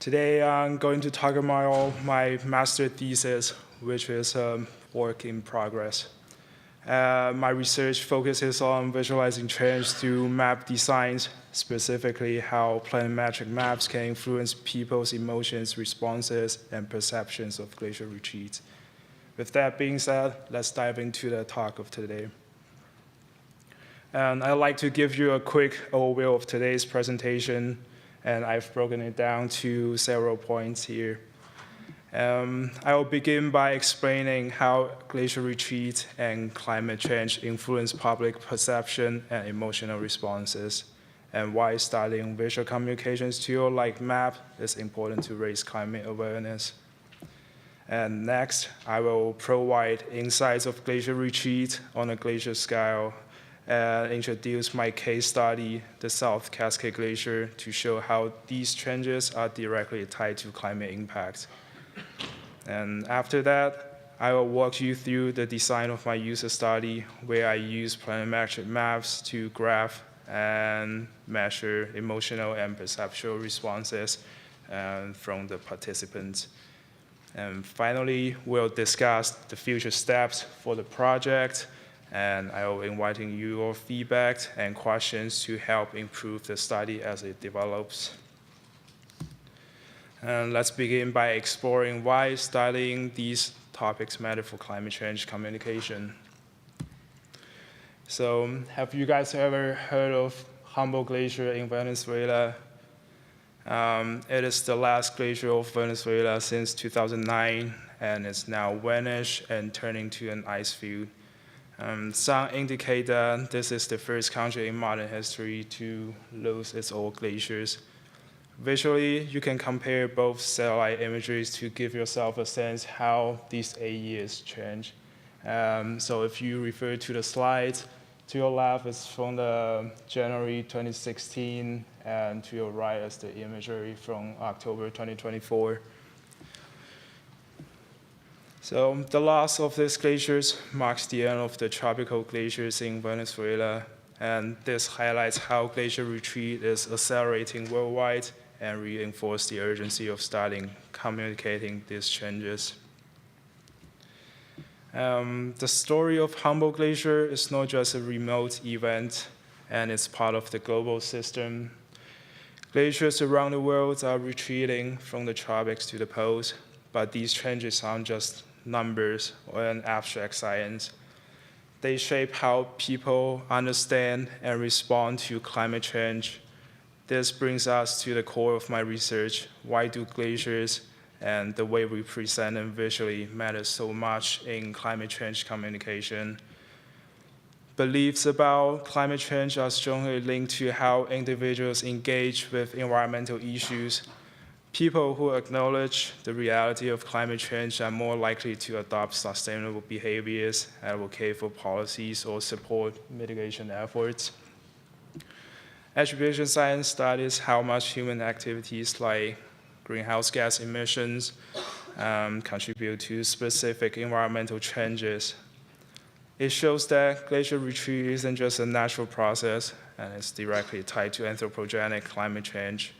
Today I'm going to talk about my master thesis, which is a work in progress. My research focuses on visualizing change through map designs, specifically how planimetric maps can influence people's emotions, responses, and perceptions of glacier retreats. With that being said, let's dive into the talk of today. And I'd like to give you a quick overview of today's presentation, and I've broken it down to several points here. I will begin by explaining how glacier retreat and climate change influence public perception and emotional responses, and why studying visual communications tool like map is important to raise climate awareness. And next, I will provide insights of glacier retreat on a glacier scale and introduce my case study, the South Cascade Glacier, to show how these changes are directly tied to climate impact. And after that, I will walk you through the design of my user study, where I use planimetric maps to graph and measure emotional and perceptual responses from the participants. And finally, we'll discuss the future steps for the project, and I will invite your feedback and questions to help improve the study as it develops. And let's begin by exploring why studying these topics matter for climate change communication. So, have you guys ever heard of Humboldt Glacier in Venezuela? It is the last glacier of Venezuela since 2009, and it's now vanished and turning to an ice field. Some indicate that this is the first country in modern history to lose its old glaciers. Visually, you can compare both satellite imageries to give yourself a sense how these 8 years change. So if you refer to the slides, to your left is from the January 2016, and to your right is the imagery from October 2024. So the loss of these glaciers marks the end of the tropical glaciers in Venezuela, and this highlights how glacier retreat is accelerating worldwide and reinforces the urgency of starting communicating these changes. The story of Humboldt Glacier is not just a remote event, and it's part of the global system. Glaciers around the world are retreating from the tropics to the poles, but these changes aren't just numbers or an abstract science. They shape how people understand and respond to climate change. This brings us to the core of my research. Why do glaciers and the way we present them visually matter so much in climate change communication? Beliefs about climate change are strongly linked to how individuals engage with environmental issues. People who acknowledge the reality of climate change are more likely to adopt sustainable behaviors, advocate for policies, or support mitigation efforts. Attribution science studies how much human activities like greenhouse gas emissions contribute to specific environmental changes. It shows that glacier retreat isn't just a natural process, and it's directly tied to anthropogenic climate change.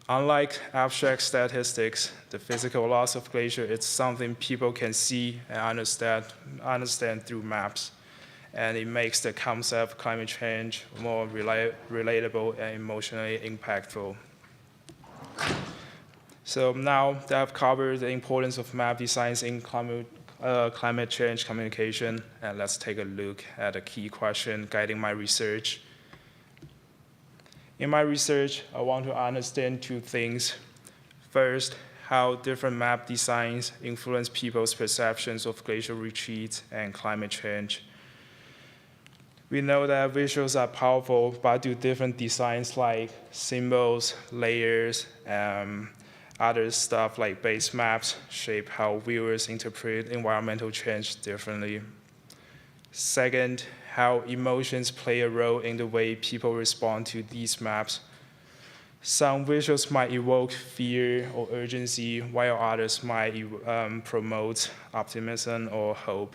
Unlike abstract statistics, the physical loss of glacier is something people can see and understand through maps, and it makes the concept of climate change more relatable and emotionally impactful. So now that I've covered the importance of map designs in climate change communication, and let's take a look at a key question guiding my research. In my research, I want to understand two things. First, how different map designs influence people's perceptions of glacial retreat and climate change. We know that visuals are powerful, but do different designs like symbols, layers, other stuff like base maps shape how viewers interpret environmental change differently. Second, how emotions play a role in the way people respond to these maps. Some visuals might evoke fear or urgency, while others might promote optimism or hope.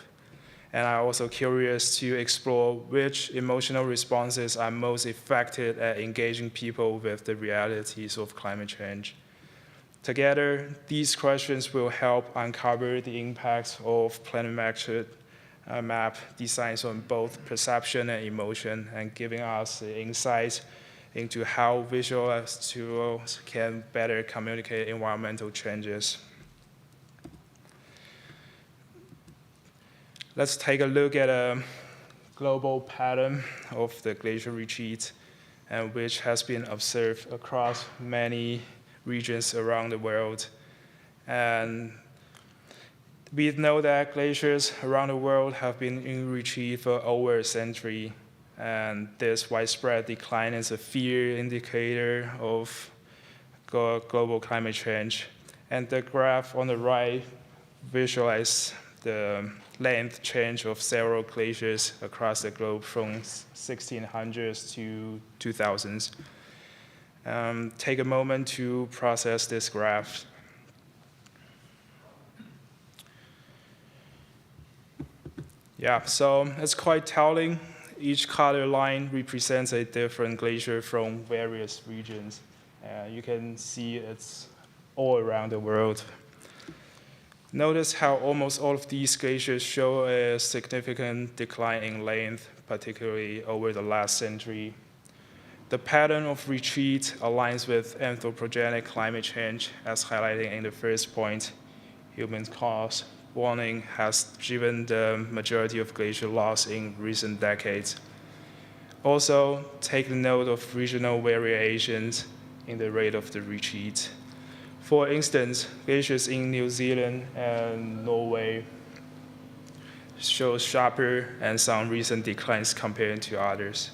And I'm also curious to explore which emotional responses are most effective at engaging people with the realities of climate change. Together, these questions will help uncover the impacts of planimetric map designs on both perception and emotion, and giving us the insight into how visual tools can better communicate environmental changes. Let's take a look at a global pattern of the glacial retreat, and which has been observed across many regions around the world. And we know that glaciers around the world have been in retreat for over a century, and this widespread decline is a clear indicator of global climate change. And the graph on the right visualizes the length change of several glaciers across the globe from 1600s to 2000s. Take a moment to process this graph. Yeah, so it's quite telling. Each color line represents a different glacier from various regions. You can see it's all around the world. Notice how almost all of these glaciers show a significant decline in length, particularly over the last century. The pattern of retreat aligns with anthropogenic climate change, as highlighted in the first point. Human-caused warming has driven the majority of glacier loss in recent decades. Also, take note of regional variations in the rate of the retreat. For instance, glaciers in New Zealand and Norway show sharper and some recent declines compared to others,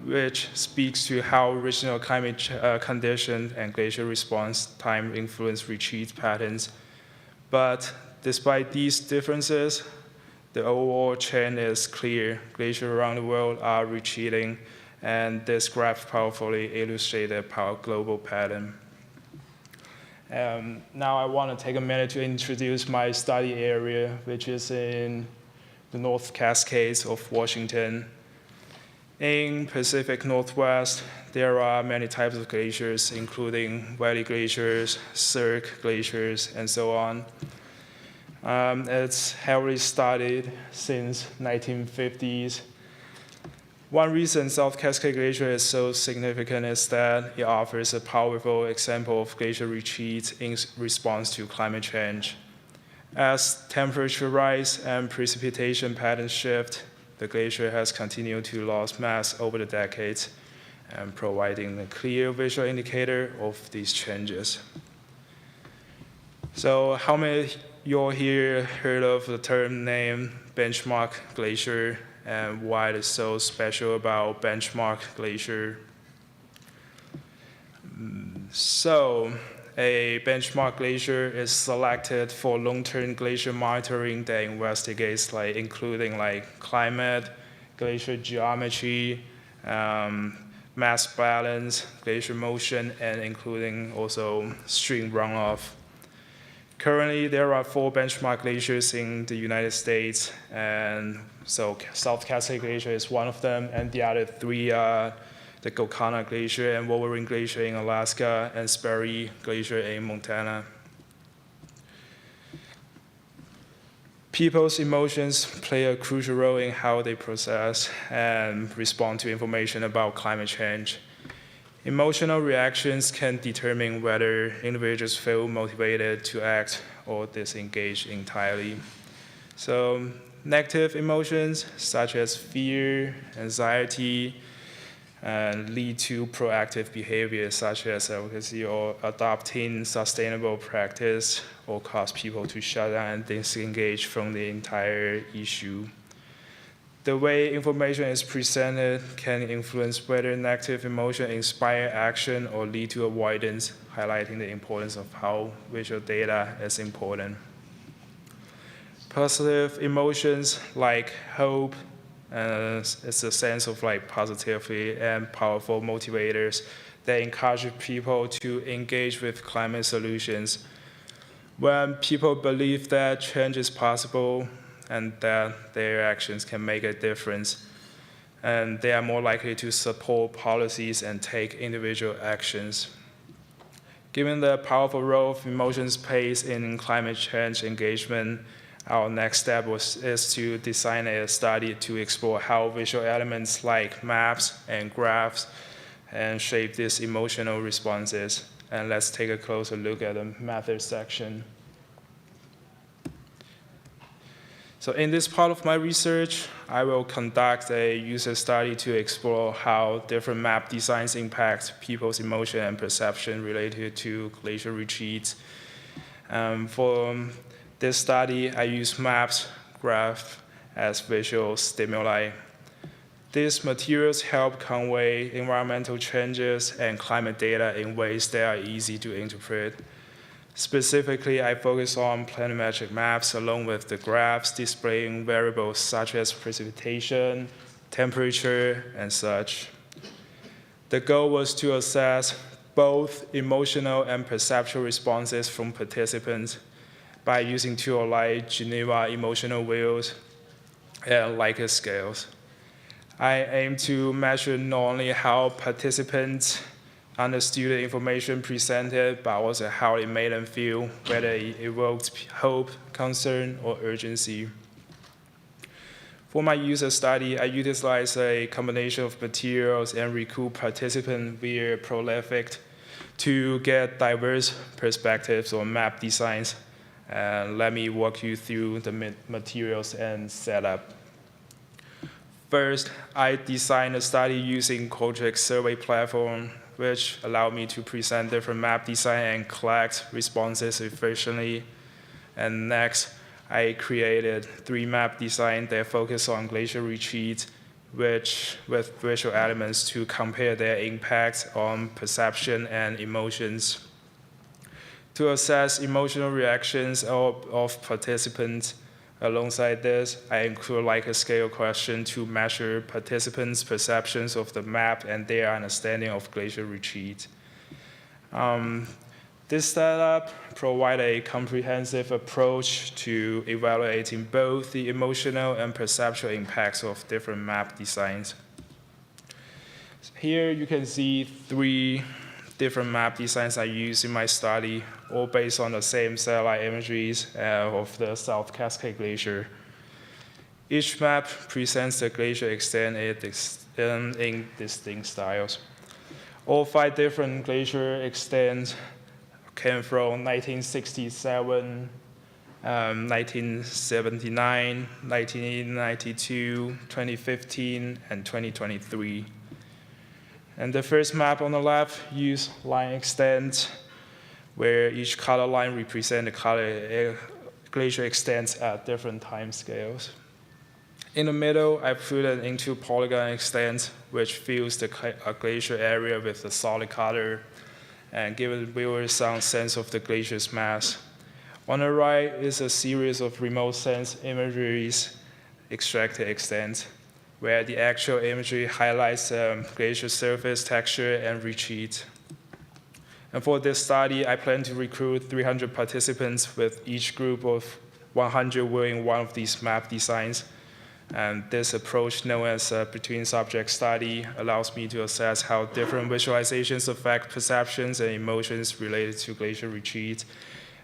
which speaks to how regional climate conditions and glacial response time influence retreat patterns. But despite these differences, the overall trend is clear. Glaciers around the world are retreating, and this graph powerfully illustrates the global pattern. Now I want to take a minute to introduce my study area, which is in the North Cascades of Washington. In Pacific Northwest, there are many types of glaciers, including valley glaciers, cirque glaciers, and so on. It's heavily studied since 1950s. One reason South Cascade Glacier is so significant is that it offers a powerful example of glacial retreat in response to climate change. As temperature rise and precipitation patterns shift, the glacier has continued to lose mass over the decades, and providing a clear visual indicator of these changes. So how many of you all here heard of the term name benchmark glacier, and why it is so special about benchmark glacier? So a benchmark glacier is selected for long-term glacier monitoring that investigates including climate, glacier geometry, mass balance, glacier motion, and including also stream runoff. Currently, there are 4 benchmark glaciers in the United States, and so South Cascade Glacier is one of them, and the other 3 are the Golconda Glacier and Wolverine Glacier in Alaska, and Sperry Glacier in Montana. People's emotions play a crucial role in how they process and respond to information about climate change. Emotional reactions can determine whether individuals feel motivated to act or disengage entirely. So negative emotions such as fear, anxiety, lead to proactive behavior such as advocacy or adopting sustainable practice, or cause people to shut down and disengage from the entire issue. The way information is presented can influence whether negative emotion inspire action or lead to avoidance, highlighting the importance of how visual data is important. Positive emotions like hope, it's a sense of positivity and powerful motivators that encourage people to engage with climate solutions. When people believe that change is possible and that their actions can make a difference, and they are more likely to support policies and take individual actions. Given the powerful role of emotions plays in climate change engagement, our next step is to design a study to explore how visual elements like maps and graphs and shape these emotional responses. And let's take a closer look at the method section. So in this part of my research, I will conduct a user study to explore how different map designs impact people's emotion and perception related to glacier retreats. For this study, I use maps, graphs as visual stimuli. These materials help convey environmental changes and climate data in ways that are easy to interpret. Specifically, I focus on planimetric maps along with the graphs displaying variables such as precipitation, temperature, and such. The goal was to assess both emotional and perceptual responses from participants by using tools like Geneva emotional wheels and Likert scales. I aim to measure not only how participants understood the information presented, but also how it made them feel, whether it evoked hope, concern, or urgency. For my user study, I utilized a combination of materials and recruit participants via Prolific to get diverse perspectives on map designs. Let me walk you through the materials and setup. First, I designed a study using Qualtrics survey platform, which allowed me to present different map design and collect responses efficiently. And next, I created 3 map designs that focus on glacier retreats, with visual elements to compare their impact on perception and emotions. To assess emotional reactions of participants, alongside this, I include Likert scale question to measure participants' perceptions of the map and their understanding of glacier retreat. This setup provides a comprehensive approach to evaluating both the emotional and perceptual impacts of different map designs. Here you can see 3 different map designs I used in my study, all based on the same satellite imageries of the South Cascade Glacier. Each map presents the glacier extent in distinct styles. All 5 different glacier extents came from 1967, 1979, 1992, 2015, and 2023. And the first map on the left used line extents, where each color line represents the glacier extents at different time scales. In the middle, I put it into polygon extent, which fills the glacier area with a solid color and gives viewers some sense of the glacier's mass. On the right is a series of remote sense imageries extracted extent, where the actual imagery highlights the glacier surface texture and retreat. And for this study, I plan to recruit 300 participants with each group of 100 wearing one of these map designs. And this approach, known as a between-subject study, allows me to assess how different visualizations affect perceptions and emotions related to glacier retreat.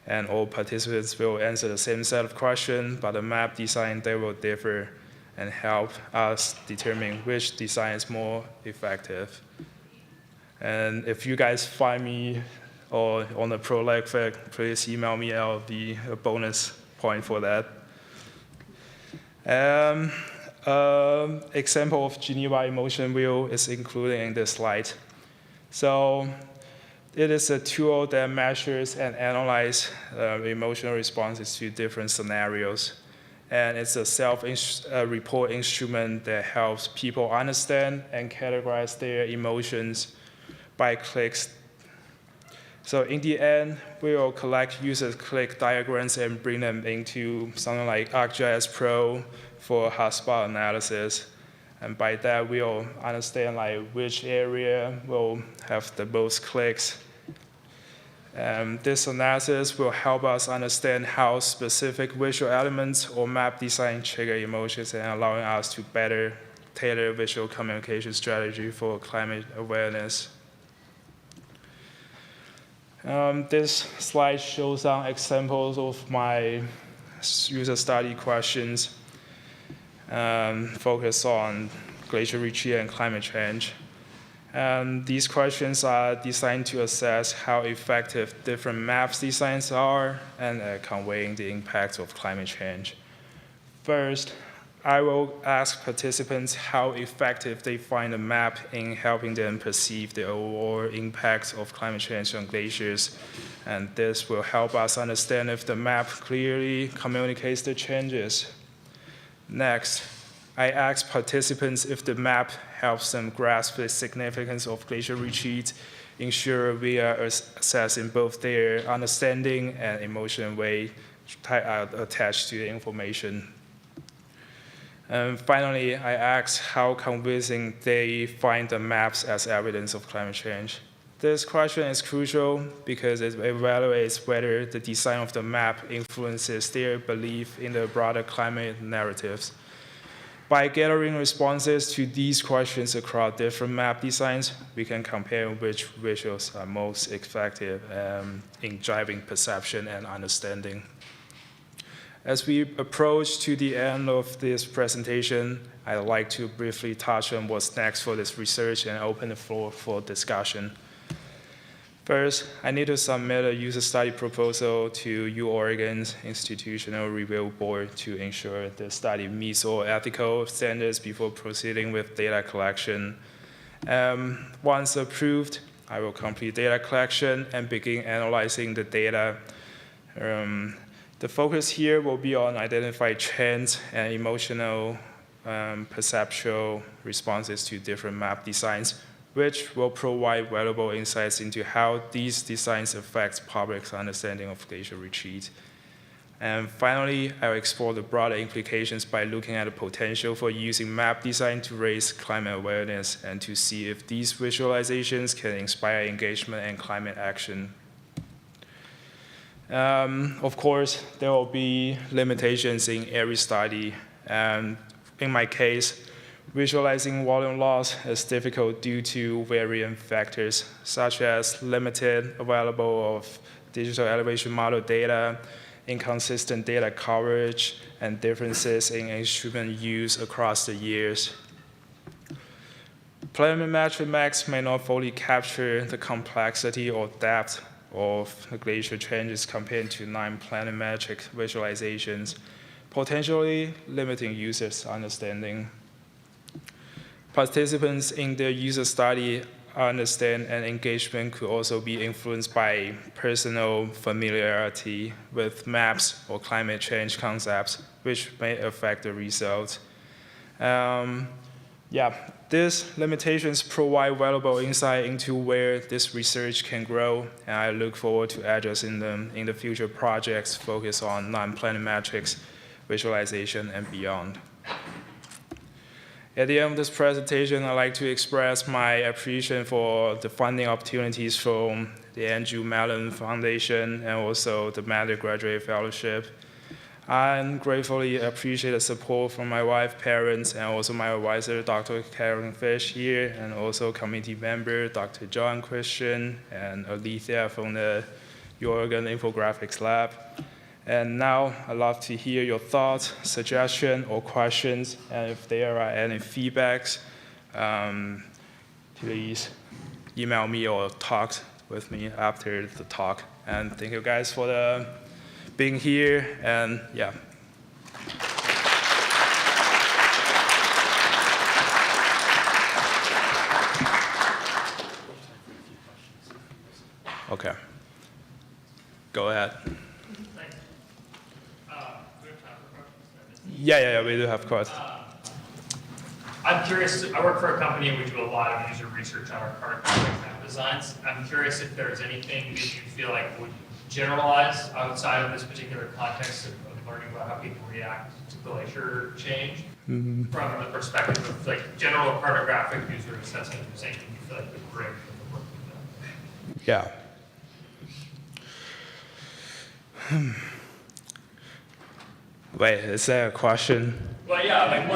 And all participants will answer the same set of questions, but the map design, they will differ and help us determine which design is more effective. And if you guys find me or on the Prolific, please email me. I'll be a bonus point for that. Example of Geneva emotion wheel is included in this slide. So it is a tool that measures and analyzes emotional responses to different scenarios. And it's a self-report instrument that helps people understand and categorize their emotions by clicks. So in the end, we will collect user click diagrams and bring them into something like ArcGIS Pro for hotspot analysis. And by that, we'll understand which area will have the most clicks. This analysis will help us understand how specific visual elements or map design trigger emotions and allowing us to better tailor visual communication strategy for climate awareness. This slide shows some examples of my user study questions focused on glacier retreat and climate change. These questions are designed to assess how effective different maps designs are and conveying the impact of climate change. First, I will ask participants how effective they find a map in helping them perceive the overall impact of climate change on glaciers. And this will help us understand if the map clearly communicates the changes. Next, I ask participants if the map helps them grasp the significance of glacier retreat, ensure we are assessing both their understanding and emotional weight attached to the information. And finally, I ask how convincing they find the maps as evidence of climate change. This question is crucial because it evaluates whether the design of the map influences their belief in the broader climate narratives. By gathering responses to these questions across different map designs, we can compare which visuals are most effective in driving perception and understanding. As we approach to the end of this presentation, I'd like to briefly touch on what's next for this research and open the floor for discussion. First, I need to submit a user study proposal to UOregon's Institutional Review Board to ensure the study meets all ethical standards before proceeding with data collection. Once approved, I will complete data collection and begin analyzing the data. The focus here will be on identifying trends and emotional, perceptual responses to different map designs, which will provide valuable insights into how these designs affect public's understanding of glacier retreat. And finally, I'll explore the broader implications by looking at the potential for using map design to raise climate awareness and to see if these visualizations can inspire engagement and climate action. Of course, there will be limitations in every study. In my case, visualizing volume loss is difficult due to varying factors, such as limited available of digital elevation model data, inconsistent data coverage, and differences in instrument use across the years. Planimetric maps may not fully capture the complexity or depth of the glacier changes compared to non-planimetric visualizations, potentially limiting users' understanding. Participants in the user study understand and engagement could also be influenced by personal familiarity with maps or climate change concepts, which may affect the results. These limitations provide valuable insight into where this research can grow, and I look forward to addressing them in the future projects focused on non-planimetrics, visualization, and beyond. At the end of this presentation, I'd like to express my appreciation for the funding opportunities from the Andrew Mellon Foundation and also the Matter Graduate Fellowship. I gratefully appreciate the support from my wife, parents, and also my advisor, Dr. Karen Fish here, and also committee member, Dr. John Christian, and Alethea from the Oregon Infographics Lab. And now I'd love to hear your thoughts, suggestions, or questions, and if there are any feedbacks, please email me or talk with me after the talk. And thank you guys for being here, and yeah. Okay. Go ahead. Thanks. Do we have time for questions? Yeah, we do have questions. I'm curious, I work for a company and we do a lot of user research on our current map designs. I'm curious if there's anything that you feel like would generalize outside of this particular context of learning about how people react to glacier change from the perspective of like general cartographic user assessment. You're saying you feel like the grid from the work you've done. Yeah. Wait, is that a question? Well, yeah, like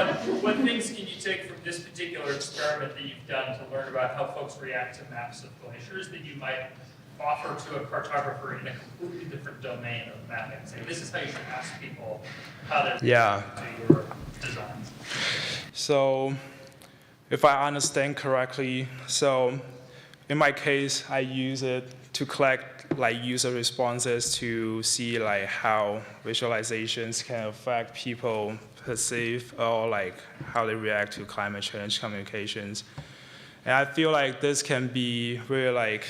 what things can you take from this particular experiment that you've done to learn about how folks react to maps of glaciers that you might offer to a cartographer in a completely different domain of mapping? Say, this is how you should ask people how they're Yeah. to your designs. So if I understand correctly, so in my case, I use it to collect like user responses to see like how visualizations can affect people perceive or like how they react to climate change communications. And I feel like this can be really like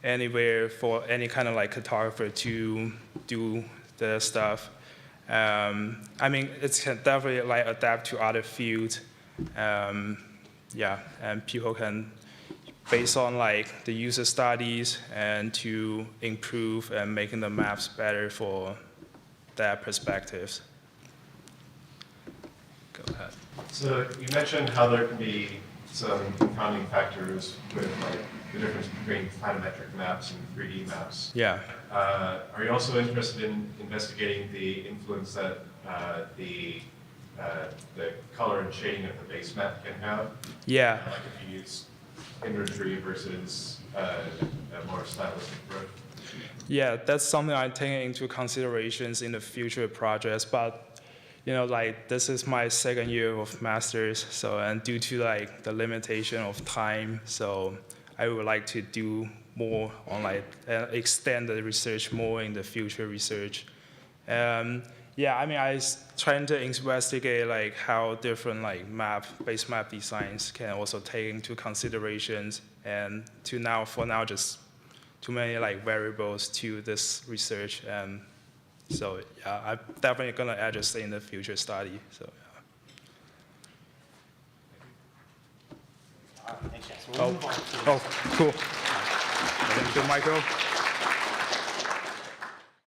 anywhere for any kind of like cartographer to do the stuff. I mean, it can definitely like adapt to other fields. Yeah, and people can, based on like the user studies, and to improve and making the maps better for their perspectives. Go ahead. So you mentioned how there can be some confounding factors with like the difference between photometric maps and 3D maps. Yeah. Are you also interested in investigating the influence that the color and shading of the base map can have? Yeah. Like if you use imagery versus a more stylistic approach? Yeah, that's something I take into considerations in the future projects, but you know, like this is my second year of master's, so and due to like the limitation of time, so I would like to do more on like extend the research more in the future research. Yeah, I mean, trying to investigate like how different like base map designs can also take into considerations, and for now just too many like variables to this research. So yeah, I'm definitely gonna address it in the future study. So yeah. Thanks, Jasper. Oh, We'll move on to- oh, cool. Thank you, Michael.